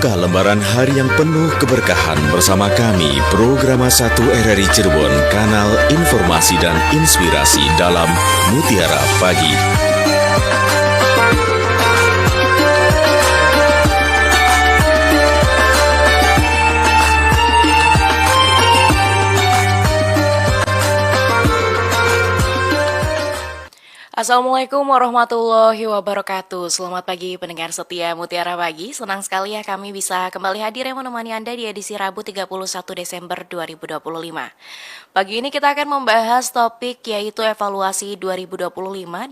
Buka lembaran hari yang penuh keberkahan bersama kami, Programa 1 RRI Cirebon, Kanal Informasi dan Inspirasi dalam Mutiara Pagi. Assalamualaikum warahmatullahi wabarakatuh. Selamat pagi pendengar setia Mutiara Pagi. Senang sekali ya kami bisa kembali hadir yang menemani Anda di edisi Rabu 31 Desember 2025. Pagi ini kita akan membahas topik yaitu evaluasi 2025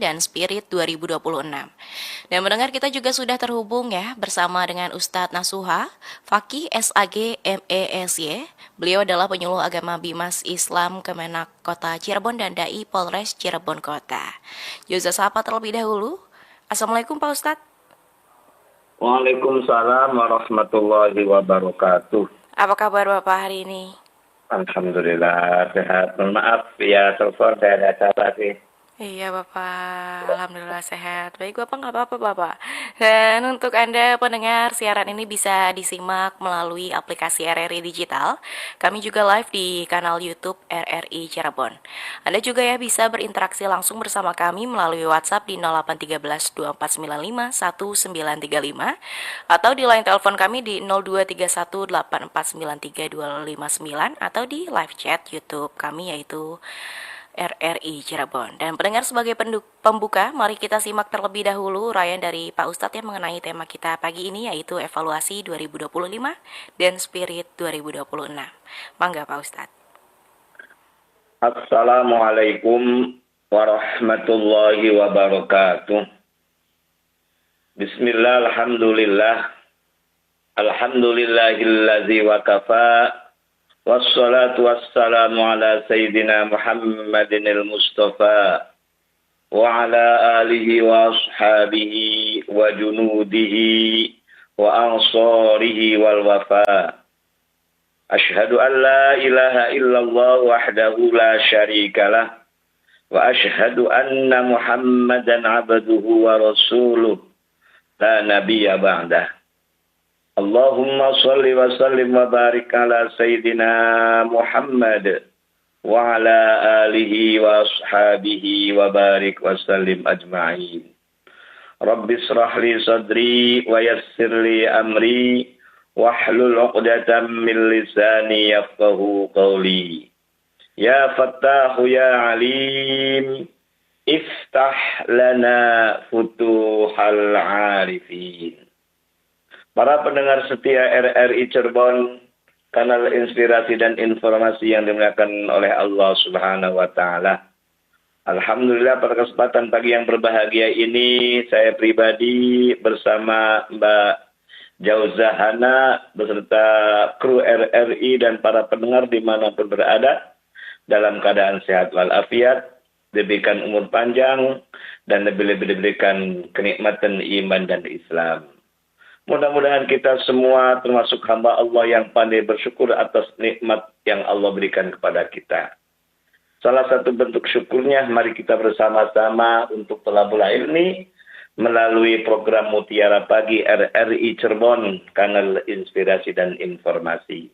dan spirit 2026. Dan mendengar kita juga sudah terhubung ya bersama dengan Ustadz Nasuha, Fakih SAG MESY. Beliau adalah penyuluh agama Bimas Islam Kemenak Kota Cirebon dan Dai Polres Cirebon Kota. Yaudah sapa terlebih dahulu. Assalamualaikum Pak Ustadz. Waalaikumsalam warahmatullahi wabarakatuh. Apa kabar Bapak hari ini? Alhamdulillah sehat. Maaf ya telepon saya ada salah sih. Iya Bapak, Alhamdulillah sehat. Baik Bapak, nggak apa-apa Bapak. Dan untuk Anda pendengar, siaran ini bisa disimak melalui aplikasi RRI Digital. Kami juga live di kanal YouTube RRI Cirebon. Anda juga ya bisa berinteraksi langsung bersama kami melalui WhatsApp di 0813 2495 1935 atau di line telepon kami di 0231 8493 259 atau di live chat YouTube kami yaitu RRI Cirebon. Dan pendengar sebagai pembuka, mari kita simak terlebih dahulu uraian dari Pak Ustadz yang mengenai tema kita pagi ini yaitu evaluasi 2025 dan spirit 2026. Mangga Pak Ustadz. Assalamualaikum warahmatullahi wabarakatuh. Bismillah, alhamdulillah. Alhamdulillahillazi wa kafa. Wassalatu wassalamu ala Sayyidina Muhammadin al-Mustafa wa ala alihi wa ashabihi wa junudihi wa ansarihi wal wafa. Ashhadu an la ilaha illallah wahdahu la syarikalah wa ashhadu anna Muhammadan abduhu wa rasuluh la nabiyya ba'dah. Allahumma salli wa sallim wa barik ala Sayyidina Muhammad wa ala alihi wa ashabihi wa barik wa sallim ajma'in. Rabbi israh li sadri wa yassir li amri wahlul 'uqdatam min lisani yafqahu qawli. Ya Fattahu ya Alim, iftah lana futuhal 'arifin. Para pendengar setia RRI Cirebon, kanal inspirasi dan informasi yang dimuliakan oleh Allah Subhanahu wa Ta'ala. Alhamdulillah pada kesempatan pagi yang berbahagia ini, saya pribadi bersama Mbak Jauzahana beserta kru RRI dan para pendengar dimanapun berada, dalam keadaan sehat walafiat, diberikan umur panjang, dan lebih-lebih diberikan kenikmatan iman dan Islam. Mudah-mudahan kita semua termasuk hamba Allah yang pandai bersyukur atas nikmat yang Allah berikan kepada kita. Salah satu bentuk syukurnya, mari kita bersama-sama untuk thalabul ilmi melalui program Mutiara Pagi RRI Cirebon, kanal inspirasi dan informasi.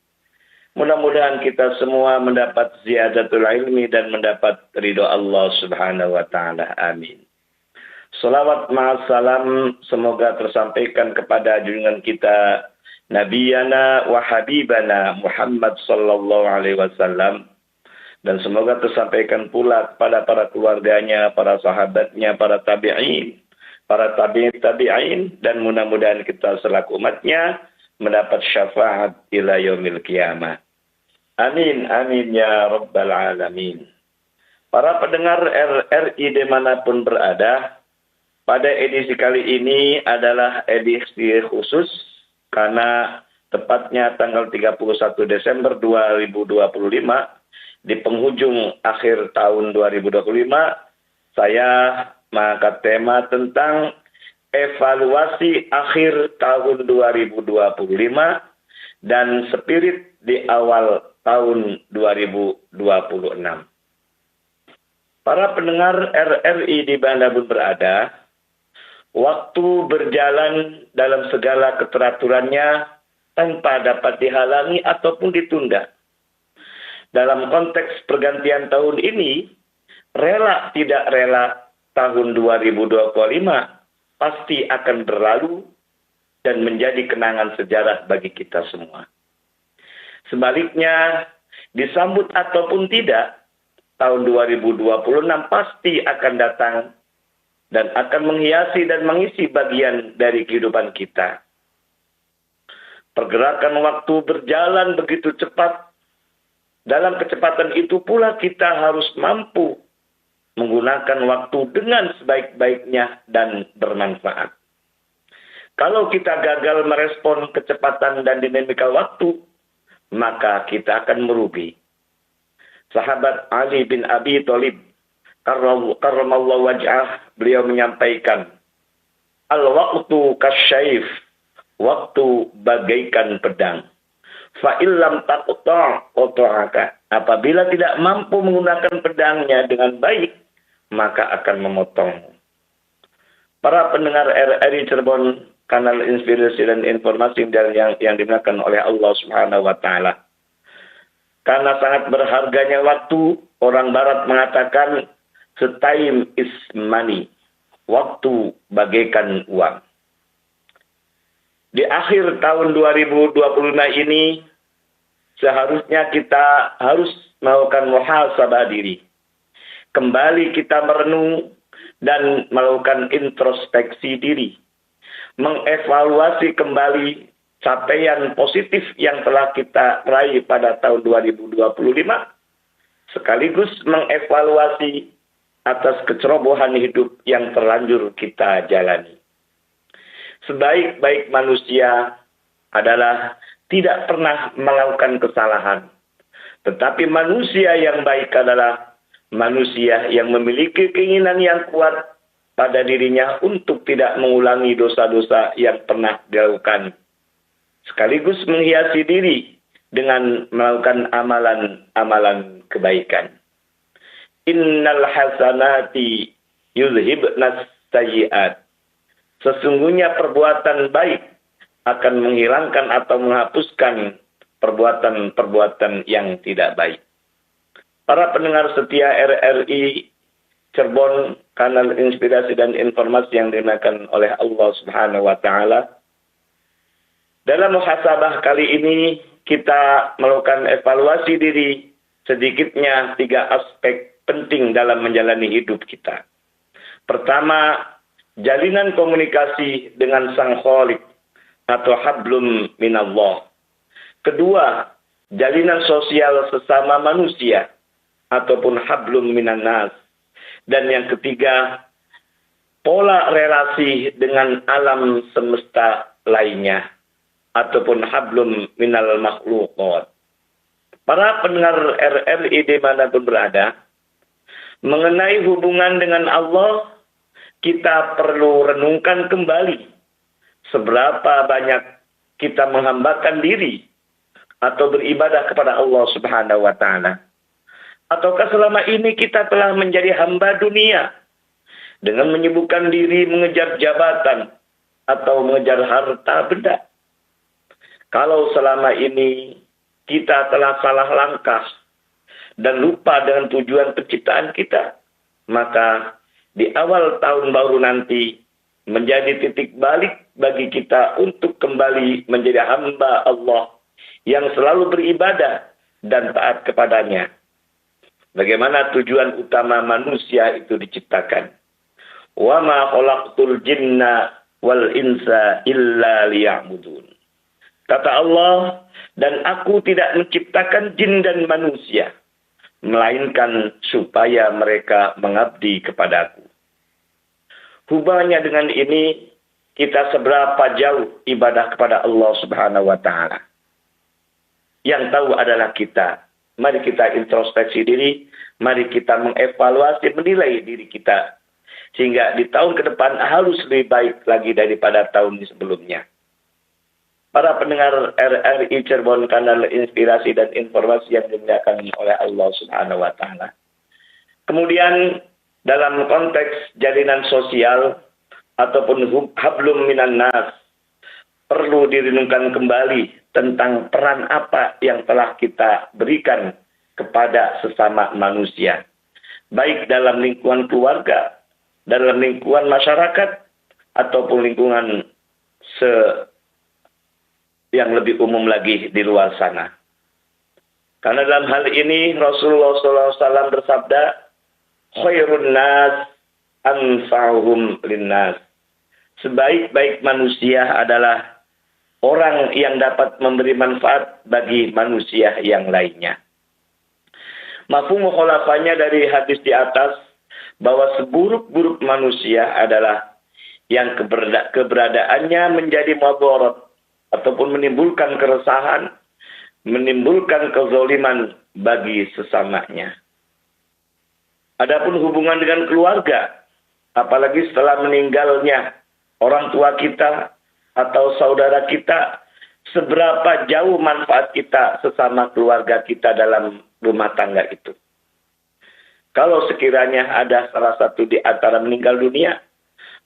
Mudah-mudahan kita semua mendapat ziyadatul ilmi dan mendapat ridho Allah Subhanahu wa Ta'ala. Amin. Salawat ma'assalam semoga tersampaikan kepada junjungan kita Nabiyana wa Habibana Muhammad sallallahu alaihi wasallam, dan semoga tersampaikan pula kepada para keluarganya, para sahabatnya, para tabi'in, para tabi'in, dan mudah-mudahan kita selaku umatnya mendapat syafaat ila yaumil qiyamah. Amin, amin ya rabbal alamin. Para pendengar RRI dimanapun berada, pada edisi kali ini adalah edisi khusus karena tepatnya tanggal 31 Desember 2025 di penghujung akhir tahun 2025 saya mengangkat tema tentang evaluasi akhir tahun 2025 dan spirit di awal tahun 2026. Para pendengar RRI di manapun berada, waktu berjalan dalam segala keteraturannya tanpa dapat dihalangi ataupun ditunda. Dalam konteks pergantian tahun ini, rela tidak rela tahun 2025 pasti akan berlalu dan menjadi kenangan sejarah bagi kita semua. Sebaliknya, disambut ataupun tidak, tahun 2026 pasti akan datang dan akan menghiasi dan mengisi bagian dari kehidupan kita. Pergerakan waktu berjalan begitu cepat. Dalam kecepatan itu pula kita harus mampu menggunakan waktu dengan sebaik-baiknya dan bermanfaat. Kalau kita gagal merespon kecepatan dan dinamika waktu, maka kita akan merugi. Sahabat Ali bin Abi Thalib karramallahu wajhah, beliau menyampaikan, al-waqtu kasyayf, waktu bagaikan pedang. Fa illam taqta' qata'aka. Apabila tidak mampu menggunakan pedangnya dengan baik, maka akan memotong. Para pendengar RRI Cirebon, kanal inspirasi dan informasi yang dimuliakan oleh Allah Subhanahu wa taala. Karena sangat berharganya waktu, orang barat mengatakan time is money. Waktu bagaikan uang. Di akhir tahun 2025 ini, seharusnya kita harus melakukan muhasabah diri. Kembali kita merenung dan melakukan introspeksi diri. Mengevaluasi kembali capaian positif yang telah kita raih pada tahun 2025. Sekaligus mengevaluasi atas kecerobohan hidup yang terlanjur kita jalani. Sebaik-baik manusia adalah tidak pernah melakukan kesalahan. Tetapi manusia yang baik adalah manusia yang memiliki keinginan yang kuat pada dirinya untuk tidak mengulangi dosa-dosa yang pernah dilakukan. Sekaligus menghiasi diri dengan melakukan amalan-amalan kebaikan. Innal hasanati yuzhibnas sayyi'at. Sesungguhnya perbuatan baik akan menghilangkan atau menghapuskan perbuatan-perbuatan yang tidak baik. Para pendengar setia RRI Cirebon, kanal inspirasi dan informasi yang dimuliakan oleh Allah Subhanahu wa taala. Dalam muhasabah kali ini kita melakukan evaluasi diri sedikitnya 3 aspek penting dalam menjalani hidup kita. Pertama, jalinan komunikasi dengan Sang Khalik atau hablum minallah. Kedua, jalinan sosial sesama manusia ataupun hablum minannas. Dan yang ketiga, pola relasi dengan alam semesta lainnya ataupun hablum minal makhluqat. Para pendengar RRI dimanapun berada, mengenai hubungan dengan Allah, kita perlu renungkan kembali seberapa banyak kita menghambakan diri atau beribadah kepada Allah Subhanahu wa taala. Ataukah selama ini kita telah menjadi hamba dunia dengan menyibukkan diri mengejar jabatan atau mengejar harta benda? Kalau selama ini kita telah salah langkah dan lupa dengan tujuan penciptaan kita, maka di awal tahun baru nanti menjadi titik balik bagi kita untuk kembali menjadi hamba Allah yang selalu beribadah dan taat kepadanya. Bagaimana tujuan utama manusia itu diciptakan? Wa ma khalaqtul jinna wal insa illa liya'budun. Kata Allah, dan aku tidak menciptakan jin dan manusia, melainkan supaya mereka mengabdi kepadaku. Hubungannya dengan ini, kita seberapa jauh ibadah kepada Allah Subhanahu wa taala. Yang tahu adalah kita. Mari kita introspeksi diri, mari kita mengevaluasi, menilai diri kita. Sehingga di tahun ke depan harus lebih baik lagi daripada tahun sebelumnya. Para pendengar RRI Cirebon, kanal inspirasi dan informasi yang dimuliakan oleh Allah Subhanahu wa taala. Kemudian dalam konteks jalinan sosial ataupun hablum minan nas, perlu direnungkan kembali tentang peran apa yang telah kita berikan kepada sesama manusia, baik dalam lingkungan keluarga, dalam lingkungan masyarakat, ataupun lingkungan yang lebih umum lagi di luar sana. Karena dalam hal ini Rasulullah SAW bersabda, khairun nas anfa'uhum linnas. Sebaik-baik manusia adalah orang yang dapat memberi manfaat bagi manusia yang lainnya. Mafhum mukhalafahnya dari hadis di atas, bahwa seburuk-buruk manusia adalah yang keberadaannya menjadi madarat ataupun menimbulkan keresahan, menimbulkan kezaliman bagi sesamanya. Adapun hubungan dengan keluarga, apalagi setelah meninggalnya orang tua kita atau saudara kita, seberapa jauh manfaat kita sesama keluarga kita dalam rumah tangga itu. Kalau sekiranya ada salah satu di antara meninggal dunia,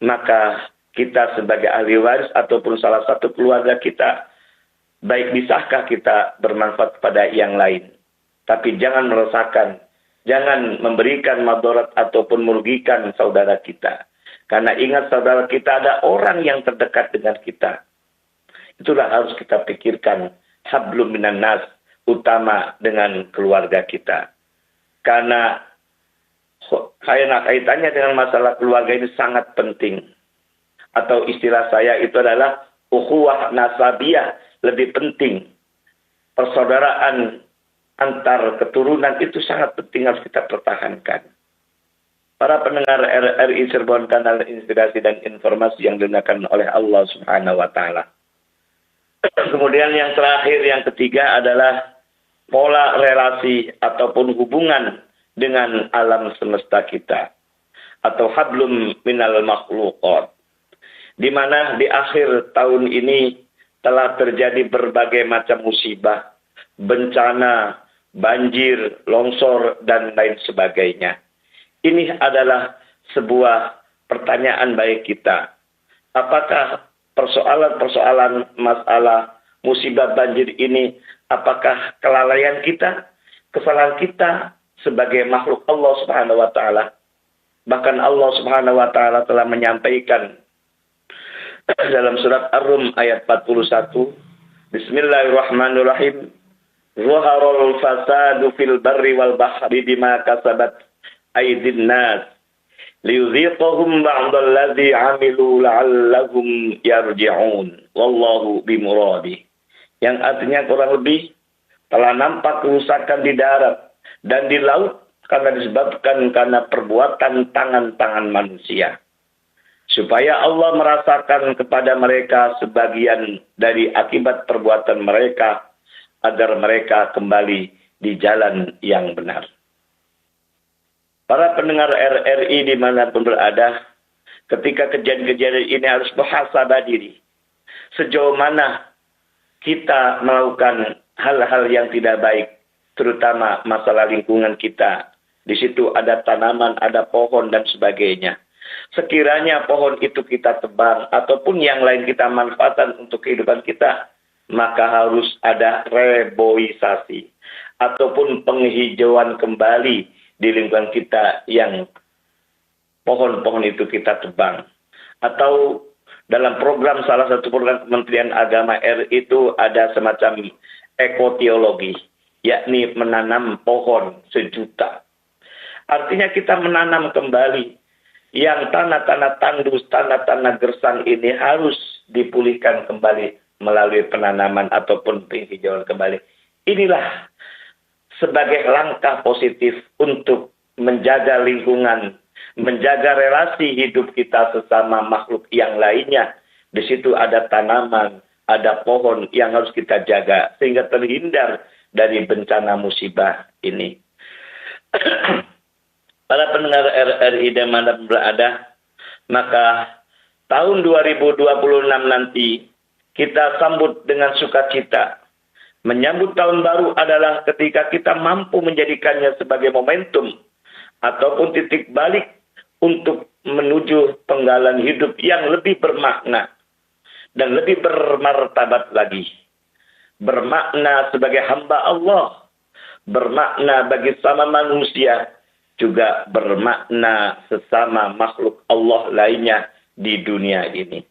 maka kita sebagai ahli waris ataupun salah satu keluarga kita, baik bisakah kita bermanfaat kepada yang lain. Tapi jangan meresahkan, jangan memberikan madarat ataupun merugikan saudara kita. Karena ingat saudara kita ada orang yang terdekat dengan kita. Itulah harus kita pikirkan. Hablum minan nas, utama dengan keluarga kita. Karena kaitannya dengan masalah keluarga ini sangat penting. Atau istilah saya itu adalah ukhuwah nasabiyah, lebih penting. Persaudaraan antar keturunan itu sangat penting, harus kita pertahankan. Para pendengar RRI Cirebon, kanal inspirasi dan informasi yang dimuliakan oleh Allah Subhanahu wa Ta'ala. Kemudian yang terakhir, yang ketiga adalah pola relasi ataupun hubungan dengan alam semesta kita, atau hablum minal makhluqat, di mana di akhir tahun ini telah terjadi berbagai macam musibah, bencana, banjir, longsor, dan lain sebagainya. Ini adalah sebuah pertanyaan bagi kita. Apakah persoalan-persoalan masalah musibah banjir ini, apakah kelalaian kita, kesalahan kita sebagai makhluk Allah Subhanahu wa Ta'ala? Bahkan Allah Subhanahu wa Ta'ala telah menyampaikan dalam surat Ar-Rum ayat 41, Bismillahirrahmanirrahim. Zuharul fasadu fil barri wal bahri bima kasabat aydin nas liyuziqahum ba'dalladzi 'amilu la'allahum yarji'un wallahu bimuradi. Yang artinya kurang lebih telah nampak kerusakan di darat dan di laut karena perbuatan tangan-tangan manusia, supaya Allah merasakan kepada mereka sebagian dari akibat perbuatan mereka, agar mereka kembali di jalan yang benar. Para pendengar RRI dimanapun berada, ketika kejadian-kejadian ini harus muhasabah diri. Sejauh mana kita melakukan hal-hal yang tidak baik, terutama masalah lingkungan kita. Di situ ada tanaman, ada pohon, dan sebagainya. Sekiranya pohon itu kita tebang, ataupun yang lain kita manfaatkan untuk kehidupan kita, maka harus ada reboisasi, ataupun penghijauan kembali di lingkungan kita yang pohon-pohon itu kita tebang. Atau dalam program, salah satu program Kementerian Agama RI itu ada semacam ekoteologi, yakni menanam pohon 1.000.000. Artinya kita menanam kembali yang tanah-tanah tandus, tanah-tanah gersang ini harus dipulihkan kembali melalui penanaman ataupun penghijauan kembali. Inilah sebagai langkah positif untuk menjaga lingkungan, menjaga relasi hidup kita sesama makhluk yang lainnya. Di situ ada tanaman, ada pohon yang harus kita jaga sehingga terhindar dari bencana musibah ini. Para pendengar RRI dan mana berada, maka tahun 2026 nanti kita sambut dengan sukacita. Menyambut tahun baru adalah ketika kita mampu menjadikannya sebagai momentum ataupun titik balik untuk menuju penggalan hidup yang lebih bermakna. dan lebih bermartabat lagi. Bermakna sebagai hamba Allah, bermakna bagi sama manusia, juga bermakna sesama makhluk Allah lainnya di dunia ini.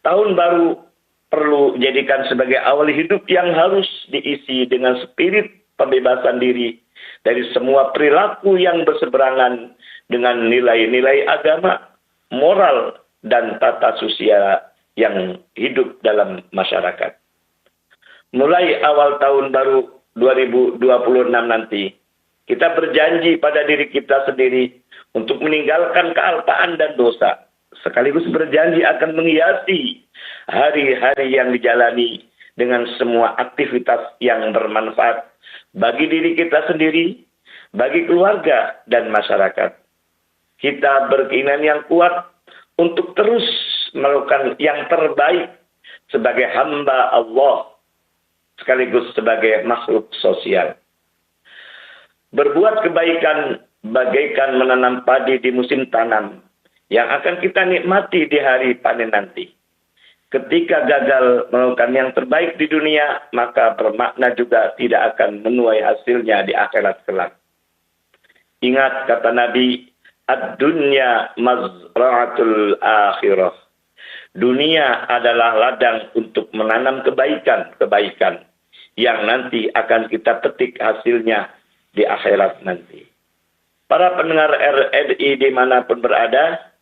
Tahun baru perlu jadikan sebagai awal hidup yang harus diisi dengan spirit pembebasan diri dari semua perilaku yang berseberangan dengan nilai-nilai agama, moral, dan tata sosial yang hidup dalam masyarakat. Mulai awal tahun baru 2026 nanti, kita berjanji pada diri kita sendiri untuk meninggalkan kealpaan dan dosa, sekaligus berjanji akan menghiasi hari-hari yang dijalani dengan semua aktivitas yang bermanfaat bagi diri kita sendiri, bagi keluarga dan masyarakat. Kita berkeinginan yang kuat untuk terus melakukan yang terbaik sebagai hamba Allah, sekaligus sebagai makhluk sosial. Berbuat kebaikan bagaikan menanam padi di musim tanam yang akan kita nikmati di hari panen nanti. Ketika gagal melakukan yang terbaik di dunia, maka bermakna juga tidak akan menuai hasilnya di akhirat kelak. Ingat kata Nabi, ad-dunya mazra'atul akhirah. Dunia adalah ladang untuk menanam kebaikan-kebaikan yang nanti akan kita petik hasilnya di akhirat nanti. Para pendengar RRI dimanapun berada,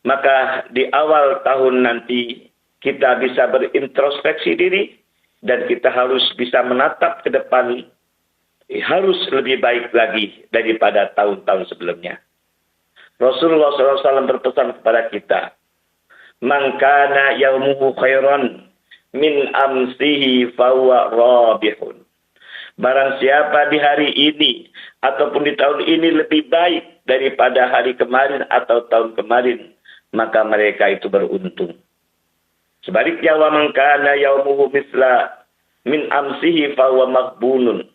maka di awal tahun nanti kita bisa berintrospeksi diri dan kita harus bisa menatap ke depan, harus lebih baik lagi daripada tahun-tahun sebelumnya. Rasulullah SAW berpesan kepada kita, "Man kana yaumuhu khairan min amsihi fahuwa rabihun." Barang siapa di hari ini ataupun di tahun ini lebih baik daripada hari kemarin atau tahun kemarin, maka mereka itu beruntung. Sebaliknya, wa man kana yaumuhu misla min amsihi fahuwa maghbunun.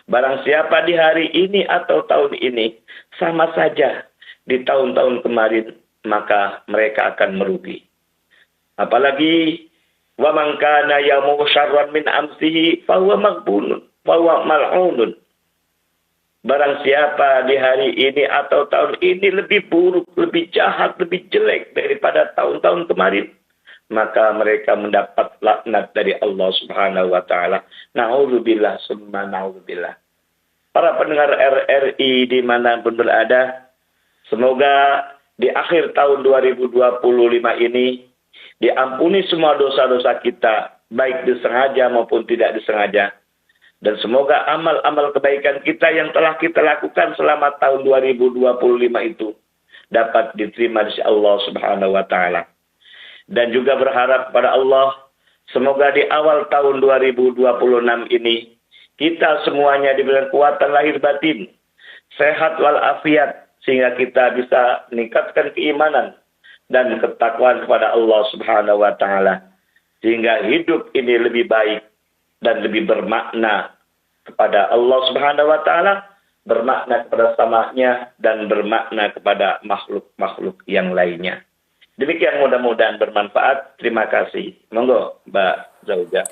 Barang siapa di hari ini atau tahun ini sama saja di tahun-tahun kemarin, maka mereka akan merugi. Apalagi wa man kana yaumuhu syarran min amsihi fahuwa maghbunun, fahuwa mal'unun. Barang siapa di hari ini atau tahun ini lebih buruk, lebih jahat, lebih jelek daripada tahun-tahun kemarin, maka mereka mendapat laknat dari Allah Subhanahu wa taala. Na'udzubillah summa na'udzubillah. Para pendengar RRI dimanapun berada, semoga di akhir tahun 2025 ini diampuni semua dosa-dosa kita, baik disengaja maupun tidak disengaja. Dan semoga amal-amal kebaikan kita yang telah kita lakukan selama tahun 2025 itu dapat diterima di sisi Allah Subhanahu wa taala. Dan juga berharap pada Allah, semoga di awal tahun 2026 ini kita semuanya diberikan kekuatan lahir batin, sehat walafiat, sehingga kita bisa meningkatkan keimanan dan ketakwaan kepada Allah Subhanahu wa taala, sehingga hidup ini lebih baik dan lebih bermakna kepada Allah Subhanahu wa taala, bermakna kepada samanya dan bermakna kepada makhluk-makhluk yang lainnya. Demikian, mudah-mudahan bermanfaat. Terima kasih. Monggo Mbak Zaujah.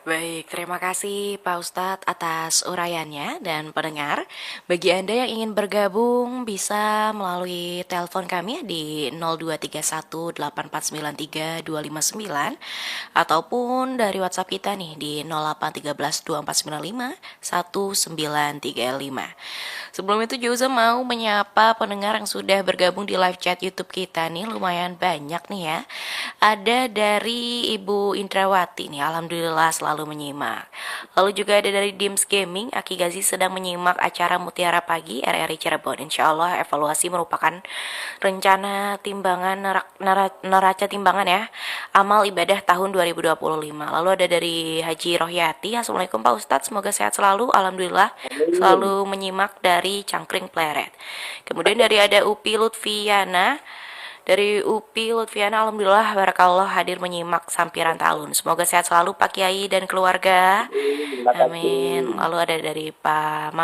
Baik, terima kasih Pak Ustadz atas uraiannya. Dan pendengar, bagi Anda yang ingin bergabung bisa melalui telepon kami di 02318493 ataupun dari WhatsApp kita nih di 081324951935. Sebelum itu Jauza mau menyapa pendengar yang sudah bergabung di live chat YouTube kita nih, lumayan banyak nih ya. Ada dari Ibu Indrawati nih, alhamdulillah selalu menyimak. Lalu juga ada dari Dims Gaming, Aki Gazi sedang menyimak acara Mutiara Pagi RRI Cirebon. Insya Allah evaluasi merupakan rencana timbangan neraca timbangan ya, amal ibadah tahun 2025. Lalu ada dari Haji Rohyati, Assalamualaikum Pak Ustadz, semoga sehat selalu. Alhamdulillah selalu menyimak dari Cangkring Pleret. Kemudian dari ada Upi Lutfiana Dari UPI Lutfiana, alhamdulillah barakallah hadir menyimak sampiran talun. Semoga sehat selalu Pak Kiai dan keluarga. Terima Amin. kasih. Lalu ada dari Pak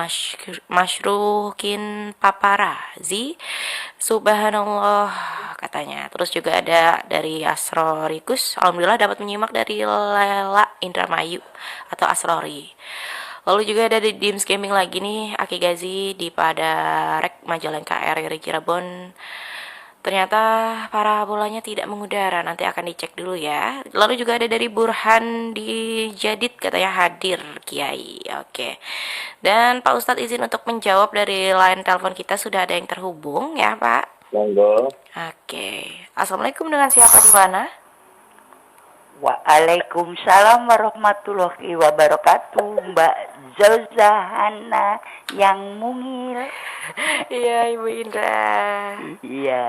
Masyrukin Paparazi. Subhanallah katanya. Terus juga ada dari Asrorikus. Alhamdulillah dapat menyimak dari Lela Indramayu atau Asrori. Lalu juga ada di Dims Gaming lagi nih, Aki Gazi di Padarek Majalengka RRI Cirebon. Ternyata parabolanya tidak mengudara, nanti akan dicek dulu ya. Lalu juga ada dari Burhan di Jadid katanya hadir Kiai. Oke. Dan Pak Ustadz izin untuk menjawab dari line telepon kita sudah ada yang terhubung ya Pak. Monggo. Oke. Assalamualaikum, dengan siapa di mana? Waalaikumsalam warahmatullahi wabarakatuh, Mbak Zozahana yang mungil. Iya Ibu Indra. Iya,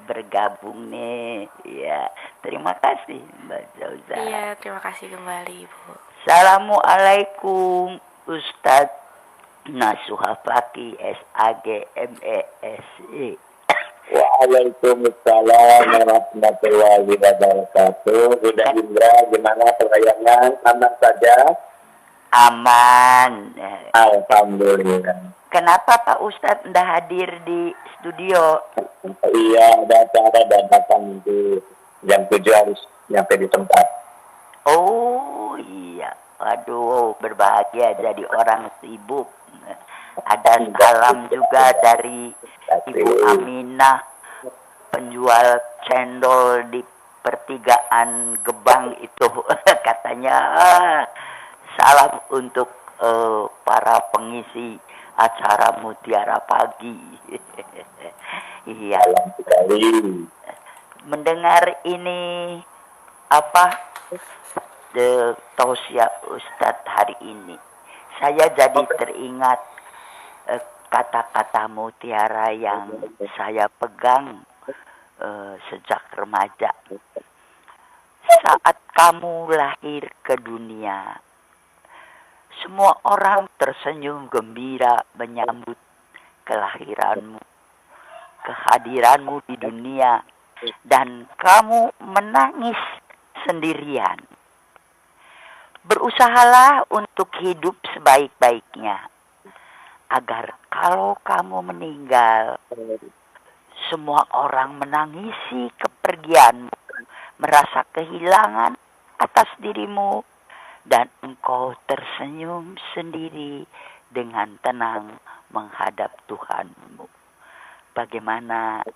bergabung nih. Iya, terima kasih Mbak Zoza. Iya, terima kasih kembali Ibu. Assalamualaikum Ustadz Nasuha Fakih SAG MESI. Waalaikumsalam warahmatullahi wabarakatuh. Bunda Indra, gimana pelayanan? Aman saja? Aman. Alhamdulillah. Kenapa Pak Ustadz ndak hadir di studio? Iya, ada acara dadakan di jam 7 harus nyampe di tempat. Oh iya, aduh berbahagia jadi orang sibuk. Ada salam juga dari Ibu Aminah, penjual cendol di pertigaan Gebang itu. Katanya salam untuk para pengisi acara Mutiara Pagi. Iya, Sekali. mendengar ini apa tausiah Ustadz hari ini, saya jadi teringat kata-kata mutiara yang saya pegang sejak remaja. Saat kamu lahir ke dunia, semua orang tersenyum gembira menyambut kelahiranmu, kehadiranmu di dunia, dan kamu menangis sendirian. Berusahalah untuk hidup sebaik-baiknya, agar kalau kamu meninggal, semua orang menangisi kepergianmu, merasa kehilangan atas dirimu, dan engkau tersenyum sendiri dengan tenang menghadap Tuhanmu. Bagaimana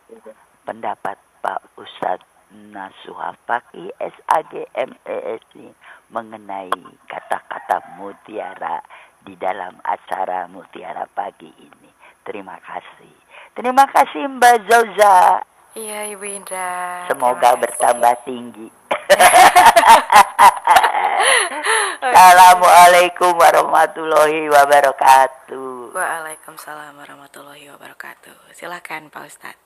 pendapat Pak Ustadz Nasuha Fakih SAG MESI mengenai kata-kata mutiara di dalam acara Mutiara Pagi ini? Terima kasih. Terima kasih Mbak Zoza. Iya Ibu Indra. Semoga bertambah tinggi. Assalamualaikum warahmatullahi wabarakatuh. Waalaikumsalam warahmatullahi wabarakatuh. Silakan Pak Ustadz.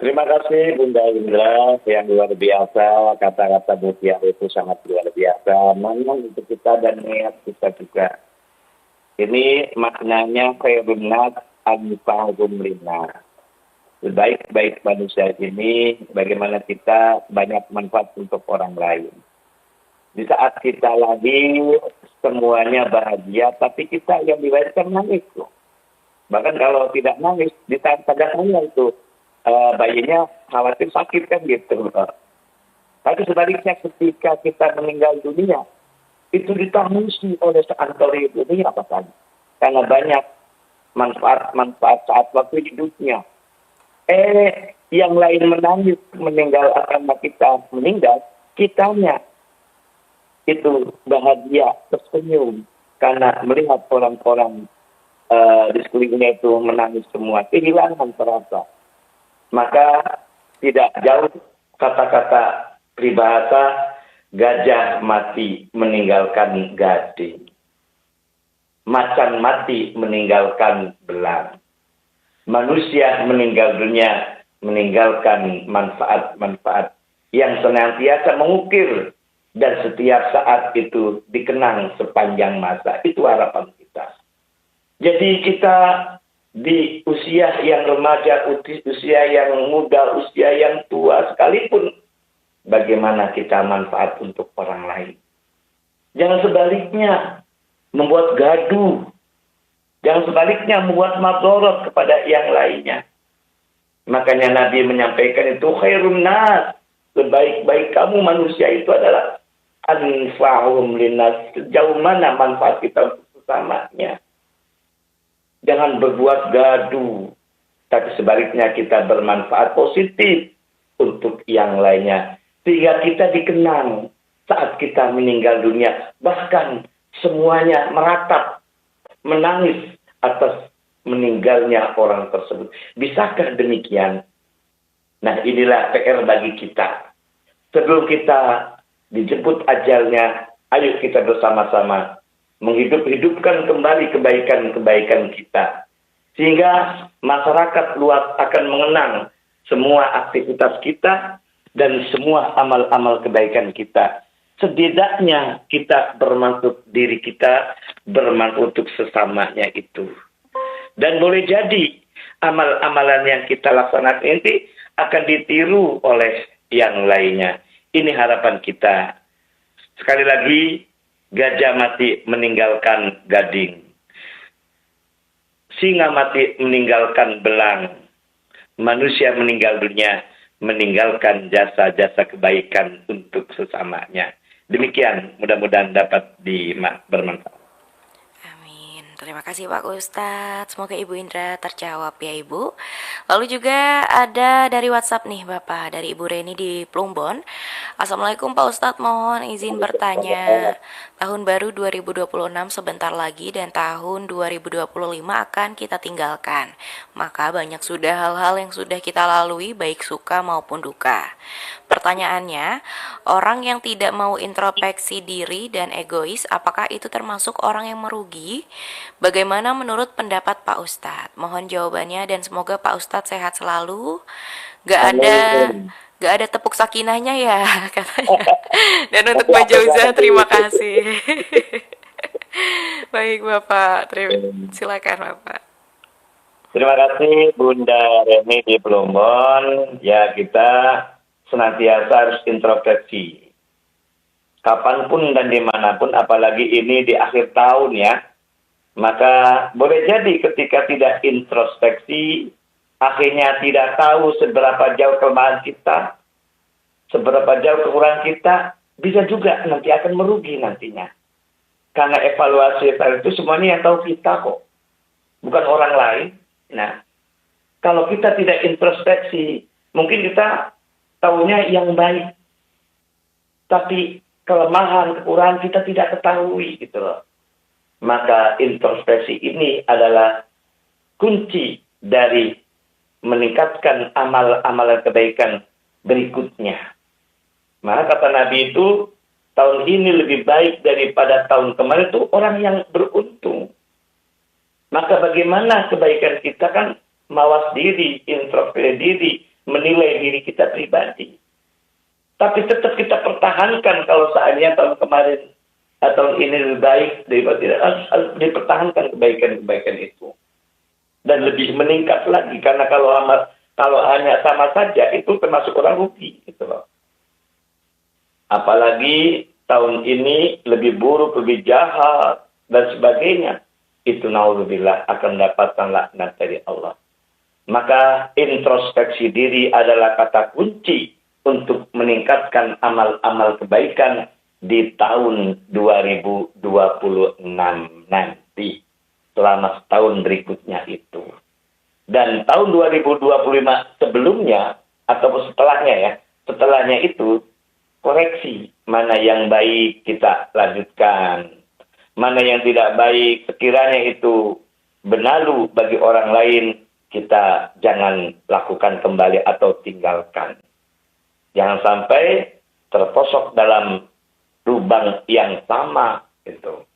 Terima kasih Bunda Indra yang luar biasa. Kata-kata mutiara itu sangat luar biasa. Mana untuk kita dan niat kita juga. Ini maknanya khairun nas anfa'uhum linnas. Sebaik-baik manusia ini bagaimana kita banyak manfaat untuk orang lain. Di saat kita lahir semuanya bahagia, tapi kita yang dilahirkan nangis tuh. Bahkan kalau tidak nangis di saat padanya itu bayinya khawatir sakit kan gitu. Tapi sebaliknya ketika kita meninggal dunia, itu ditangisi oleh seantero dunia apa kan? Karena banyak manfaat-manfaat saat waktu hidupnya. Yang lain menangis meninggal karena kita meninggal, kitanya itu bahagia, tersenyum karena melihat orang-orang di sekelilingnya itu menangis semua, kehilangan terasa. Maka tidak jauh kata-kata peribahasa, gajah mati meninggalkan gading, macan mati meninggalkan belang, manusia meninggal dunia meninggalkan manfaat-manfaat yang senantiasa mengukir dan setiap saat itu dikenang sepanjang masa. Itu harapan kita. Jadi kita di usia yang remaja, usia yang muda, usia yang tua sekalipun, bagaimana kita manfaat untuk orang lain. Jangan sebaliknya membuat gaduh. Jangan sebaliknya membuat madorot kepada yang lainnya. Makanya Nabi menyampaikan itu, khairun nas, sebaik-baik kamu manusia itu adalah anfa'uhum linnas. Sejauh mana manfaat kita untuk sesamanya. Jangan berbuat gaduh, tapi sebaliknya kita bermanfaat positif untuk yang lainnya. Sehingga kita dikenang saat kita meninggal dunia. Bahkan semuanya meratap, menangis atas meninggalnya orang tersebut. Bisakah demikian? Nah, inilah PR bagi kita. Sebelum kita dijemput ajalnya, ayo kita bersama-sama menghidupkan kembali kebaikan-kebaikan kita. Sehingga masyarakat luas akan mengenang semua aktivitas kita dan semua amal-amal kebaikan kita. Setidaknya kita bermanfaat diri kita, bermanfaat untuk sesamanya itu. Dan boleh jadi amal-amalan yang kita laksanakan ini akan ditiru oleh yang lainnya. Ini harapan kita. Sekali lagi, gajah mati meninggalkan gading. Singa mati meninggalkan belang. Manusia meninggal dunia meninggalkan jasa-jasa kebaikan untuk sesamanya. Demikian, mudah-mudahan dapat bermanfaat. Amin. Terima kasih Pak Ustadz. Semoga Ibu Indra terjawab ya Ibu. Lalu juga ada dari WhatsApp nih Bapak, dari Ibu Reni di Plumbon. Assalamualaikum Pak Ustadz, mohon izin bertanya. Tahun baru 2026 sebentar lagi dan tahun 2025 akan kita tinggalkan. Maka banyak sudah hal-hal yang sudah kita lalui baik suka maupun duka. Pertanyaannya, orang yang tidak mau introspeksi diri dan egois, apakah itu termasuk orang yang merugi? Bagaimana menurut pendapat Pak Ustadz? Mohon jawabannya dan semoga Pak Ustadz sehat selalu. Gak ada tepuk sakinahnya ya katanya. Dan untuk Mbak Jauza terima kasih. Baik Bapak, silakan Bapak. Terima kasih Bunda Reni di Plumbon. Ya, kita senantiasa harus introspeksi. Kapanpun dan dimanapun, apalagi ini di akhir tahun ya. Maka boleh jadi ketika tidak introspeksi, akhirnya tidak tahu seberapa jauh kelemahan kita, seberapa jauh kekurangan kita, bisa juga nanti akan merugi nantinya. Karena evaluasi itu semuanya yang tahu kita kok, bukan orang lain. Nah, kalau kita tidak introspeksi, mungkin kita tahunya yang baik, tapi kelemahan, kekurangan kita tidak ketahui gitu loh. Maka introspeksi ini adalah kunci dari meningkatkan amal-amalan kebaikan berikutnya. Maka kata Nabi itu, tahun ini lebih baik daripada tahun kemarin itu orang yang beruntung. Maka bagaimana kebaikan kita kan mawas diri, introspeksi diri, menilai diri kita pribadi. Tapi tetap kita pertahankan kalau seandainya tahun kemarin atau tahun ini lebih baik daripada tidak, harus dipertahankan kebaikan-kebaikan itu. Dan lebih meningkat lagi, karena kalau hanya sama saja itu termasuk orang rugi gitu loh. Apalagi tahun ini lebih buruk, lebih jahat dan sebagainya, itu naudzubillah akan mendapatkan laknat dari Allah. Maka introspeksi diri adalah kata kunci untuk meningkatkan amal-amal kebaikan di tahun 2026 nanti. Selama setahun berikutnya itu. Dan tahun 2025 sebelumnya, atau setelahnya ya, setelahnya itu, koreksi. Mana yang baik kita lanjutkan. Mana yang tidak baik, sekiranya itu benalu bagi orang lain, kita jangan lakukan kembali atau tinggalkan. Jangan sampai terposok dalam lubang yang sama itu.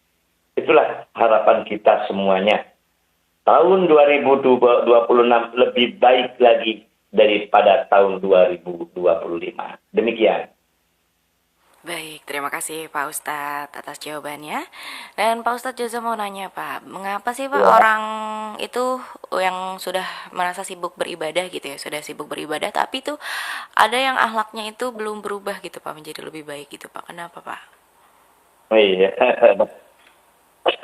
Itulah harapan kita semuanya. Tahun 2026 lebih baik lagi daripada tahun 2025. Demikian. Baik, terima kasih Pak Ustadz atas jawabannya. Dan Pak Ustadz juga mau nanya Pak, mengapa sih Pak Ya. orang itu yang sudah merasa sibuk beribadah gitu ya, sudah sibuk beribadah, tapi tuh ada yang akhlaknya itu belum berubah gitu Pak, menjadi lebih baik gitu Pak. Kenapa Pak? Oh iya.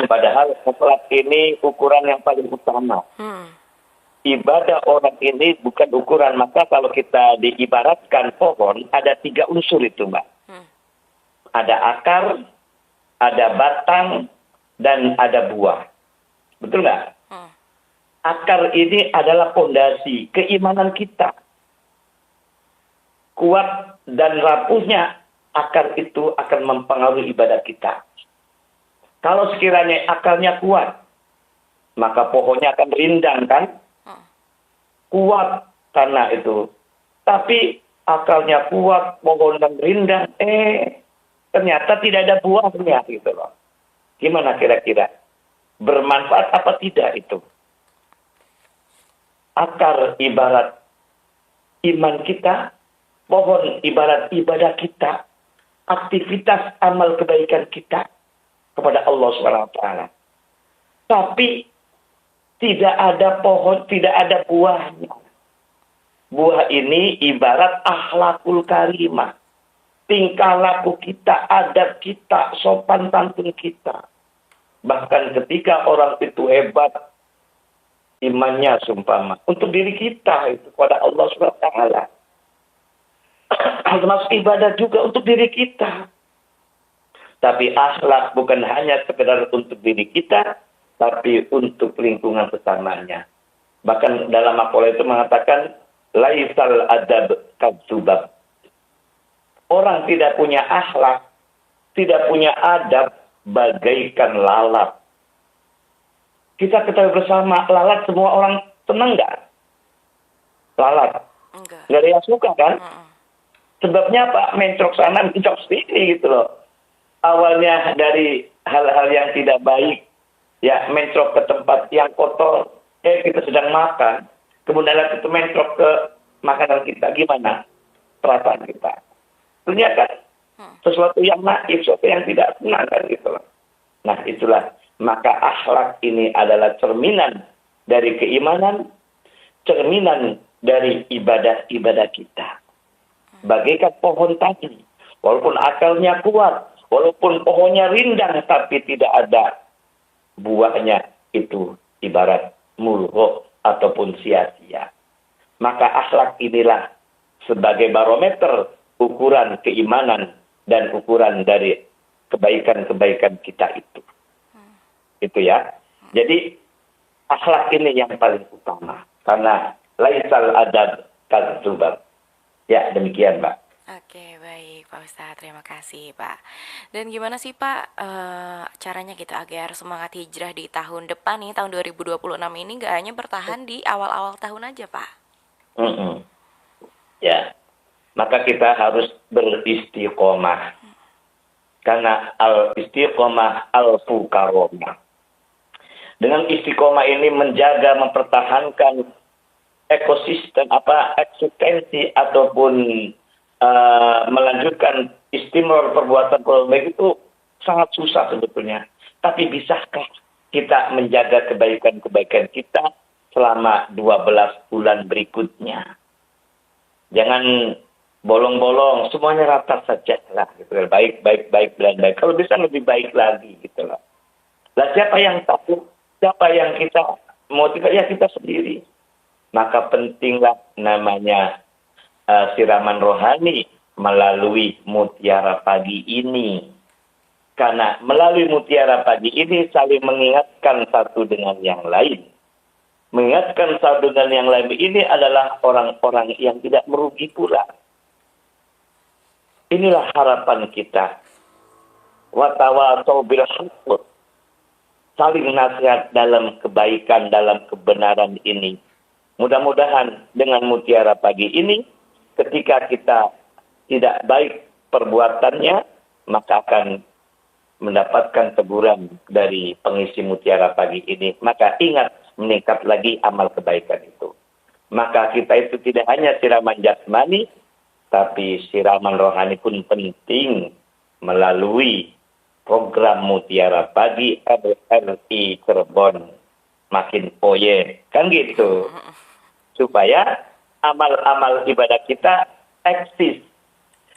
Padahal akhlak ini ukuran yang paling utama. Hmm, Ibadah orang ini bukan ukuran. Maka kalau kita diibaratkan pohon, ada 3 unsur itu, Mbak. hmm, Ada akar, ada batang, dan ada buah. Betul nggak? hmm, Akar ini adalah fondasi keimanan kita. Kuat dan rapuhnya akar itu akan mempengaruhi ibadah kita. Kalau sekiranya akarnya kuat, maka pohonnya akan rindang kan? hmm. Kuat karena itu. Tapi akarnya kuat, pohon dan rindang, ternyata tidak ada buahnya gitu loh. Gimana kira-kira? Bermanfaat apa tidak itu? Akar ibarat iman kita, pohon ibarat ibadah kita, aktivitas amal kebaikan kita kepada Allah SWT. Tapi tidak ada pohon, tidak ada buahnya. Buah ini ibarat akhlakul karimah. Tingkah laku kita, adab kita, sopan santun kita. Bahkan ketika orang itu hebat, imannya sumpama. Untuk diri kita, itu kepada Allah SWT. Termasuk ibadah juga untuk diri kita. Tapi akhlak bukan hanya sekedar untuk diri kita, tapi untuk lingkungan sesamanya. Bahkan dalam makalah itu mengatakan, laisal adab kadzubab. Orang tidak punya akhlak, tidak punya adab, bagaikan lalat. Kita ketahui bersama, lalat semua orang senang nggak? Lalat. Enggak. Nggak ada yang suka kan? Hmm, Sebabnya apa? Mencrok sana, mencrok sini gitu loh. Awalnya dari hal-hal yang tidak baik, ya mencrok ke tempat yang kotor, kita sedang makan, kemudian itu mencrok ke makanan kita, gimana perasaan kita? Tentunya kan sesuatu yang naif, sesuatu yang tidak senang kan gitu loh. Nah itulah, maka akhlak ini adalah cerminan dari keimanan, cerminan dari ibadah-ibadah kita. Bagaikan pohon tadi, walaupun akarnya kuat, walaupun pohonnya rindang, tapi tidak ada buahnya, itu ibarat mulho ataupun sia-sia. Maka akhlak inilah sebagai barometer ukuran keimanan dan ukuran dari kebaikan-kebaikan kita itu. Itu ya. Jadi akhlak ini yang paling utama. Karena laisal adab kadzubab. Ya, demikian, Mbak. Oke, baik Pak Ustadz, terima kasih Pak. Dan gimana sih Pak caranya gitu agar semangat hijrah di tahun depan nih, tahun 2026 ini gak hanya bertahan di awal-awal tahun aja Pak? Ya, maka kita harus beristiqomah. Karena al-istiqomah al-fukaromah. Dengan istiqomah ini menjaga, mempertahankan ekosistem, eksistensi ataupun melanjutkan istimror perbuatan baik itu sangat susah sebetulnya. Tapi bisakah kita menjaga kebaikan-kebaikan kita selama 12 bulan berikutnya? Jangan bolong-bolong, semuanya rata saja lah. Gitu. Baik, dan baik. Kalau bisa lebih baik lagi gitu loh. Lah siapa yang tahu? Siapa yang kita motivasi? Ya kita sendiri. Maka pentinglah namanya siraman rohani melalui mutiara pagi ini. Karena melalui mutiara pagi ini saling mengingatkan satu dengan yang lain. Mengingatkan satu dengan yang lain ini adalah orang-orang yang tidak merugi pula. Inilah harapan kita. Wa tawasau bil haqq. Saling nasihat dalam kebaikan, dalam kebenaran ini. Mudah-mudahan dengan mutiara pagi ini, ketika kita tidak baik perbuatannya, maka akan mendapatkan teguran dari pengisi mutiara pagi ini. Maka ingat, meningkat lagi amal kebaikan itu. Maka kita itu tidak hanya siraman jasmani, tapi siraman rohani pun penting melalui program Mutiara Pagi RRI Cirebon makin oye, kan gitu. Supaya amal-amal ibadah kita eksis,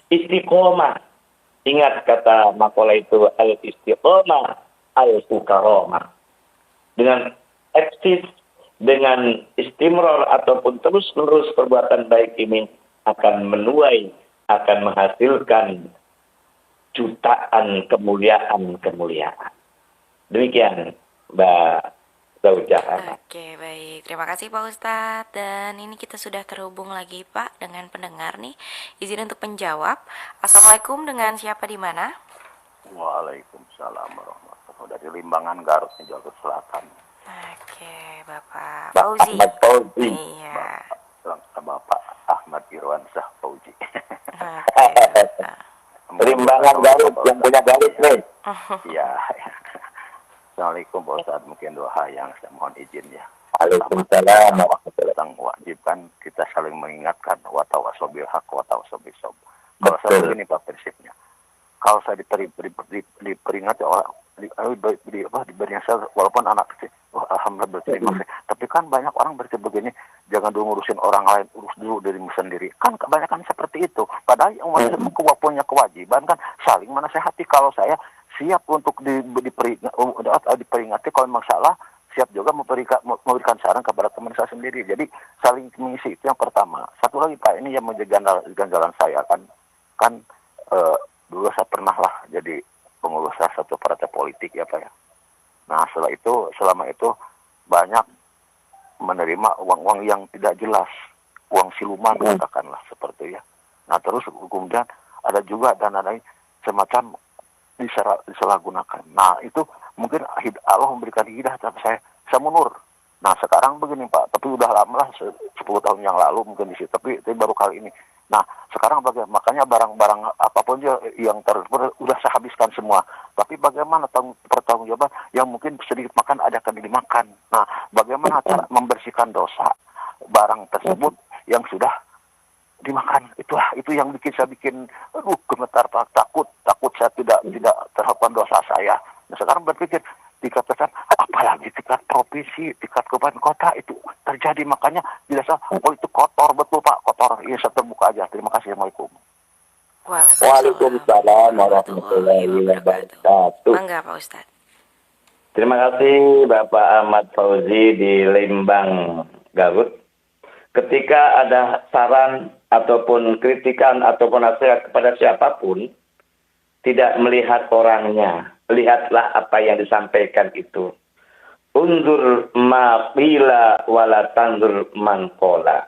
istiqomah. Ingat kata makalah itu, al-istiqomah, al-fukaromah. Dengan eksis, dengan istimror ataupun terus-menerus perbuatan baik ini akan menuai, akan menghasilkan jutaan kemuliaan. Demikian, Mbak Zaujah. Oke, baik. Terima kasih Pak Ustadz. Dan ini kita sudah terhubung lagi Pak dengan pendengar nih. Izin untuk menjawab. Assalamualaikum, dengan siapa di mana? Waalaikumsalam warahmatullahi wabarakatuh. Dari Limbangan, Garut, Jakarta Selatan. Oke, Bapak Fauzi. Ahmad Fauzi. Iya. Bapak Ahmad Irwansyah Fauzi. Limbangan Garut, yang punya Garut nih. Iya. Assalamualaikum Pak Ustadz. Mungkin doa yang saya mohon izin ya. Waalaikumsalam. Tentang wajib kan kita saling mengingatkan watawasau bil haq watawasau bis sabr. Kalau saya begini Pak prinsipnya. Kalau saya diperingati orang diberi nasihat walaupun anak kecil, alhamdulillah berterima kasih. Tapi kan banyak orang berarti begini, jangan dulu ngurusin orang lain, urus dulu dirimu sendiri. Kan kebanyakan seperti itu. Padahal yang manusia punya kewajiban kan saling menasehati. Kalau saya siap untuk diperingati kalau memang salah, siap juga memberikan saran kepada teman saya sendiri. Jadi saling mengisi, itu yang pertama. Satu lagi Pak, ini yang menjadi ganjalan saya kan dulu saya pernah lah jadi pengurus salah satu partai politik ya Pak ya. Nah selama itu banyak menerima uang-uang yang tidak jelas, uang siluman katakanlah seperti ya. Nah terus kemudian ada juga dana lain semacam disalahgunakan. Nah itu mungkin Allah memberikan hidayah tapi saya mundur. Nah sekarang begini Pak, tapi udah lama lah 10 tahun yang lalu mungkin di situ, tapi baru kali ini. Nah sekarang bagaimana? Makanya barang-barang apapun yang udah saya habiskan semua. Tapi bagaimana pertanggungjawaban yang mungkin sedikit makan ada akan dimakan. Nah bagaimana cara membersihkan dosa barang tersebut yang sudah dimakan? Itu yang saya bikin gemetar Pak, takut saya tidak terhapus dosa saya. Nah sekarang berpikir dikatakan apalagi tingkat provinsi, tingkat kabupaten kota itu terjadi, makanya dirasa itu kotor betul Pak, kotor. Iya saya terbuka aja. Terima kasih. Assalamualaikum. Waalaikumsalam warahmatullahi wabarakatuh. Mangga Pak Ustadz. Terima kasih Bapak Ahmad Fauzi di Lembang, Garut. Ketika ada saran ataupun kritikan ataupun nasihat kepada siapapun, tidak melihat orangnya, lihatlah apa yang disampaikan itu. Undur ma qila wala tandur man qala.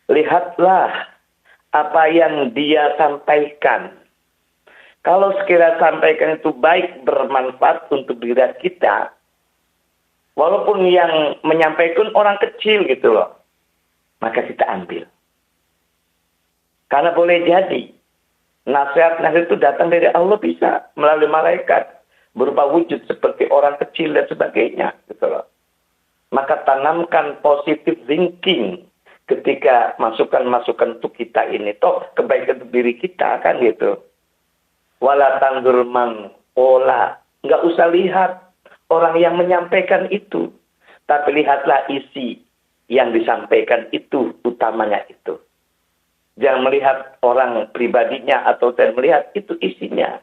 Lihatlah apa yang dia sampaikan. Kalau sekiranya sampaikan itu baik, bermanfaat untuk diri kita, walaupun yang menyampaikan orang kecil gitu loh, maka kita ambil. Karena boleh jadi nasihat-nasihat itu datang dari Allah, bisa melalui malaikat berupa wujud seperti orang kecil dan sebagainya gitu loh. Maka tanamkan positive thinking ketika masukan-masukan untuk kita ini, toh kebaikan untuk diri kita kan gitu. Wala tandur man qala, enggak usah lihat orang yang menyampaikan itu, tapi lihatlah isi yang disampaikan itu, utamanya itu. Jangan melihat orang pribadinya atau tidak melihat itu isinya.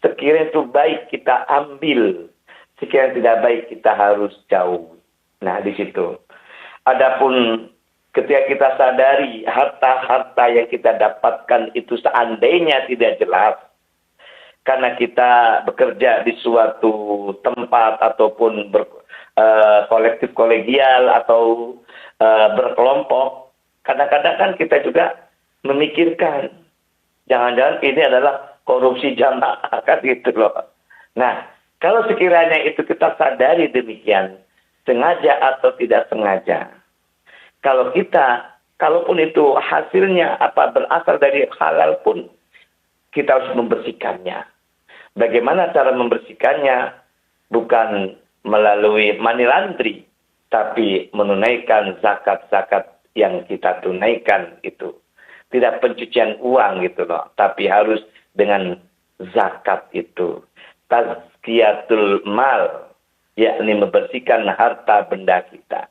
Sekiranya itu baik kita ambil, sekiranya tidak baik kita harus jauh. Nah di situ. Adapun ketika kita sadari harta-harta yang kita dapatkan itu seandainya tidak jelas, karena kita bekerja di suatu tempat ataupun kolektif kolegial atau berkelompok, kadang-kadang kan kita juga memikirkan jangan-jangan ini adalah korupsi jamaah kan gitu loh. Nah, kalau sekiranya itu kita sadari demikian, sengaja atau tidak sengaja, kalaupun itu hasilnya berasal dari halal pun, kita harus membersihkannya. Bagaimana cara membersihkannya? Bukan melalui money laundry, tapi menunaikan zakat-zakat yang kita tunaikan itu. Tidak pencucian uang gitu loh, tapi harus dengan zakat itu. Tazkiyatul mal, yakni membersihkan harta benda kita.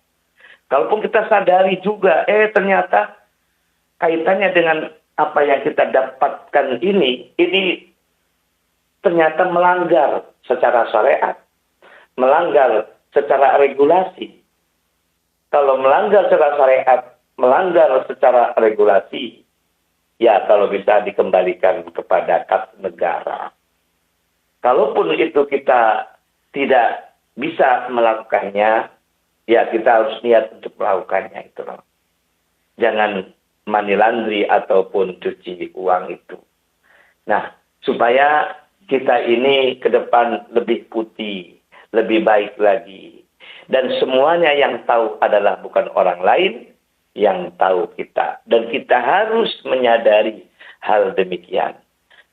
Kalaupun kita sadari juga, ternyata kaitannya dengan apa yang kita dapatkan ini ternyata melanggar secara syariat, melanggar secara regulasi. Kalau melanggar secara syariat, melanggar secara regulasi, ya kalau bisa dikembalikan kepada kas negara. Kalaupun itu kita tidak bisa melakukannya, ya kita harus niat untuk melakukannya itu loh. Jangan money laundry ataupun cuci uang itu. Nah, supaya kita ini ke depan lebih putih, lebih baik lagi. Dan semuanya yang tahu adalah bukan orang lain, yang tahu kita. Dan kita harus menyadari hal demikian.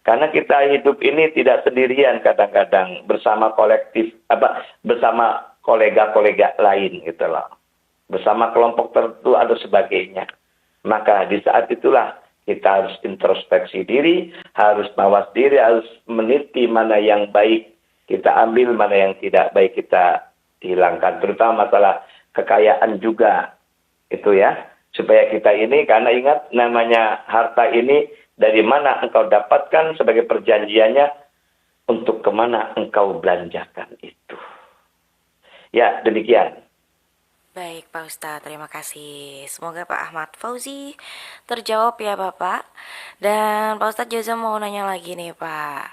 Karena kita hidup ini tidak sendirian kadang-kadang bersama kolektif, bersama kolega-kolega lain gitu loh. Bersama kelompok tertentu atau sebagainya. Maka di saat itulah kita harus introspeksi diri, harus mawas diri, harus meneliti mana yang baik kita ambil, mana yang tidak baik kita hilangkan. Terutama masalah kekayaan juga itu ya. Supaya kita ini, karena ingat namanya harta ini dari mana engkau dapatkan sebagai perjanjiannya untuk kemana engkau belanjakan itu. Ya, demikian. Baik Pak Ustadz, terima kasih. Semoga Pak Ahmad Fauzi terjawab ya Bapak. Dan Pak Ustadz Jaza mau nanya lagi nih Pak.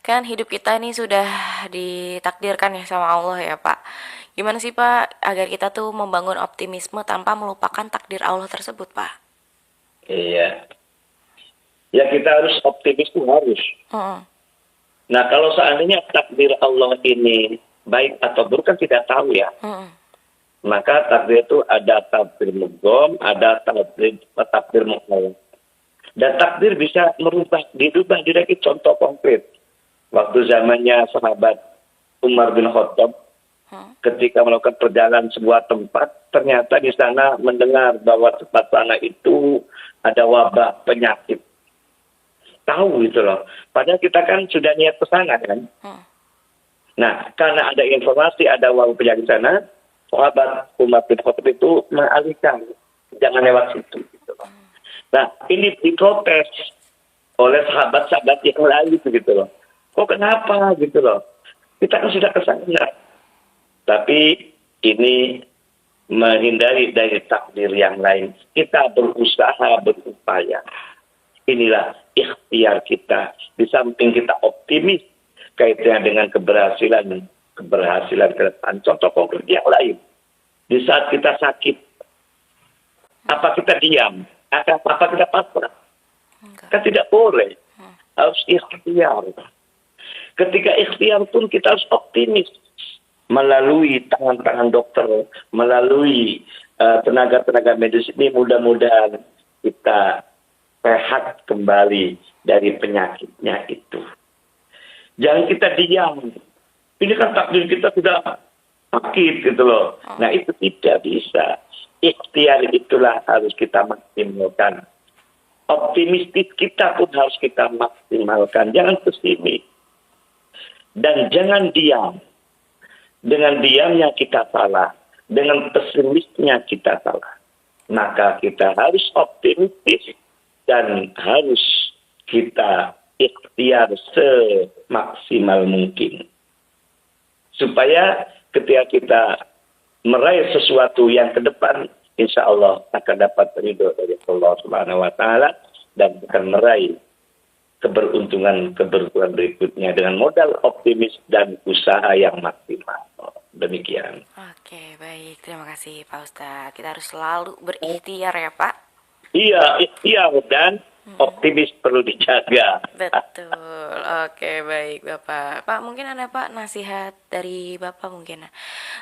Kan hidup kita ini sudah ditakdirkan ya sama Allah ya Pak. Gimana sih Pak agar kita tuh membangun optimisme tanpa melupakan takdir Allah tersebut Pak? Iya. Ya kita harus optimis tuh harus. Nah kalau seandainya takdir Allah ini baik atau buruk kan tidak tahu ya. Maka takdir itu ada takdir mugom, ada takdir mu'awad. Dan takdir bisa dirubah dari contoh konkret. Waktu zamannya sahabat Umar bin Khattab, ketika melakukan perjalanan sebuah tempat, ternyata di sana mendengar bahwa tempat sana itu ada wabah penyakit. Tahu gitu loh. Padahal kita kan sudah niat ke sana kan. Nah, karena ada informasi ada wabah penyakit sana, sahabat Umar bin Khattab itu mengalihkan, jangan lewat situ. Gitu loh. Nah, ini diprotes oleh sahabat-sahabat yang lain gitu loh. Kok kenapa gitu loh? Kita kan sudah ke sana. Tapi ini menghindari dari takdir yang lain. Kita berusaha, berupaya. Inilah ikhtiar kita. Di samping kita optimis kaitannya dengan keberhasilan ke depan. Contoh konkret yang lain. Di saat kita sakit, apa kita diam? Apa kita pasrah? Kan tidak boleh. Harus ikhtiar. Ketika ikhtiar pun kita harus optimis. Melalui tangan-tangan dokter, melalui tenaga-tenaga medis ini mudah-mudahan kita sehat kembali dari penyakitnya itu. Jangan kita diam. Ini kan takdir kita sudah sakit gitu loh. Nah itu tidak bisa. Ikhtiar itulah harus kita maksimalkan. Optimistis kita pun harus kita maksimalkan. Jangan pesimis. Dan jangan diam. Dengan diamnya kita salah. Dengan pesimisnya kita salah. Maka kita harus optimistis. Dan harus kita ikhtiar semaksimal mungkin. Supaya ketika kita meraih sesuatu yang ke depan, insya Allah akan dapat ridho dari Allah Subhanahu wa Ta'ala dan akan meraih keberuntungan berikutnya dengan modal optimis dan usaha yang maksimal. Demikian. Oke, baik. Terima kasih Pak Ustadz. Kita harus selalu berikhtiar ya Pak. Iya, ikhtiar dan optimis perlu dijaga. Betul. Oke, baik Bapak. Pak, mungkin ada Pak nasihat dari Bapak mungkin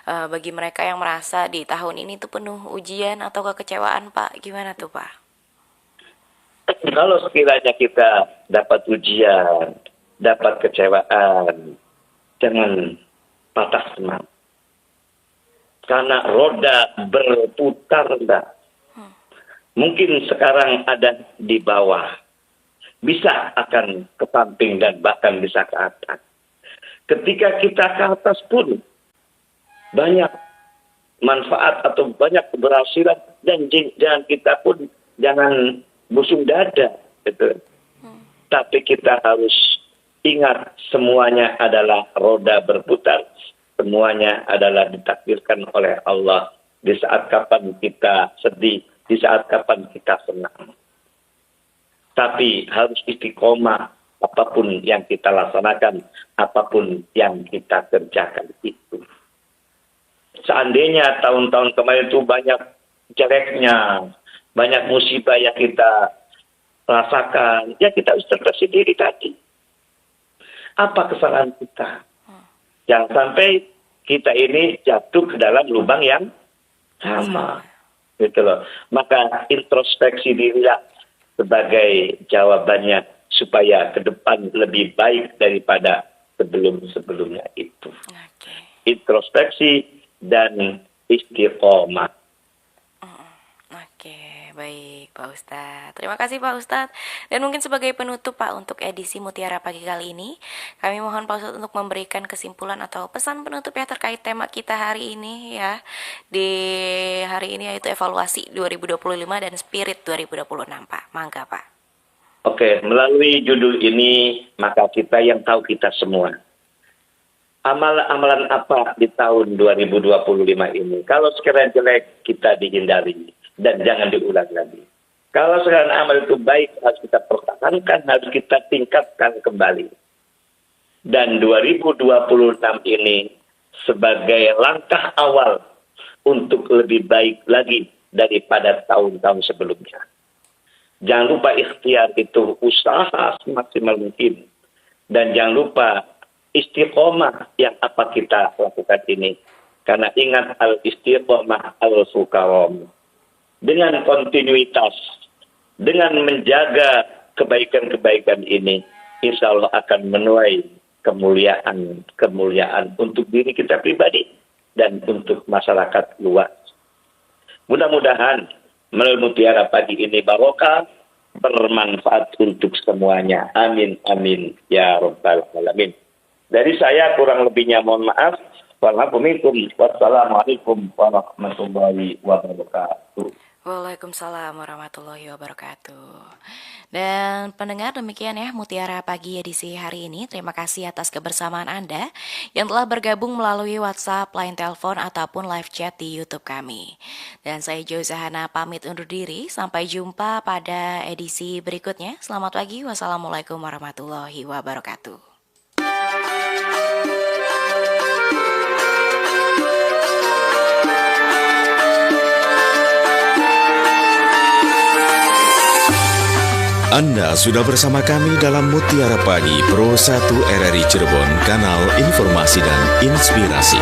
bagi mereka yang merasa di tahun ini tuh penuh ujian atau kekecewaan Pak. Gimana tuh Pak? Kalau sekiranya kita dapat ujian, dapat kecewaan, jangan patah semangat. Karena roda berputar, Mbak. Mungkin sekarang ada di bawah. bisa akan ke samping dan bahkan bisa ke atas. Ketika kita ke atas pun banyak manfaat atau banyak keberhasilan, dan jangan kita pun jangan busung dada gitu. Tapi kita harus ingat semuanya adalah roda berputar, semuanya adalah ditakdirkan oleh Allah. Di saat kapan kita sedih, di saat kapan kita senang. Tapi harus istiqomah apapun yang kita laksanakan, apapun yang kita kerjakan itu. Seandainya tahun-tahun kemarin itu banyak jeleknya, banyak musibah yang kita rasakan, ya kita harus terbersih diri tadi. Apa kesalahan kita? Jangan sampai kita ini jatuh ke dalam lubang yang sama. Gitu loh. Maka introspeksi dirilah sebagai jawabannya supaya ke depan lebih baik daripada sebelum-sebelumnya itu. Introspeksi dan istiqomah. Oke, baik Pak Ustadz. Terima kasih Pak Ustadz. Dan mungkin sebagai penutup Pak untuk edisi Mutiara Pagi kali ini, kami mohon Pak Ustadz untuk memberikan kesimpulan atau pesan penutup ya terkait tema kita hari ini ya. Di hari ini yaitu evaluasi 2025 dan spirit 2026 Pak. Mangga Pak. Oke, melalui judul ini maka kita yang tahu kita semua. Amalan-amalan apa di tahun 2025 ini? Kalau sekiranya jelek kita dihindari dan jangan diulang lagi. Kalau sekarang amal itu baik, harus kita pertahankan, harus kita tingkatkan kembali. Dan 2026 ini sebagai langkah awal untuk lebih baik lagi daripada tahun-tahun sebelumnya. Jangan lupa ikhtiar itu usaha semaksimal mungkin. Dan jangan lupa istiqomah yang apa kita lakukan ini. Karena ingat al-istiqomah al-fukarom. Dengan kontinuitas, dengan menjaga kebaikan-kebaikan ini, insya Allah akan menuai kemuliaan untuk diri kita pribadi dan untuk masyarakat luas. Mudah-mudahan melalui Mutiara Pagi ini barokah, bermanfaat untuk semuanya. Amin, amin, ya Rabbal Alamin. Dari saya kurang lebihnya mohon maaf. Wassalamualaikum warahmatullahi wabarakatuh. Waalaikumsalam warahmatullahi wabarakatuh. Dan pendengar, demikian ya Mutiara Pagi edisi hari ini. Terima kasih atas kebersamaan Anda yang telah bergabung melalui WhatsApp, line telepon ataupun live chat di YouTube kami. Dan saya Jo Zahana pamit undur diri. Sampai jumpa pada edisi berikutnya. Selamat pagi. Wassalamualaikum warahmatullahi wabarakatuh. Anda sudah bersama kami dalam Mutiara Pagi Pro 1 RRI Cirebon, kanal informasi dan inspirasi.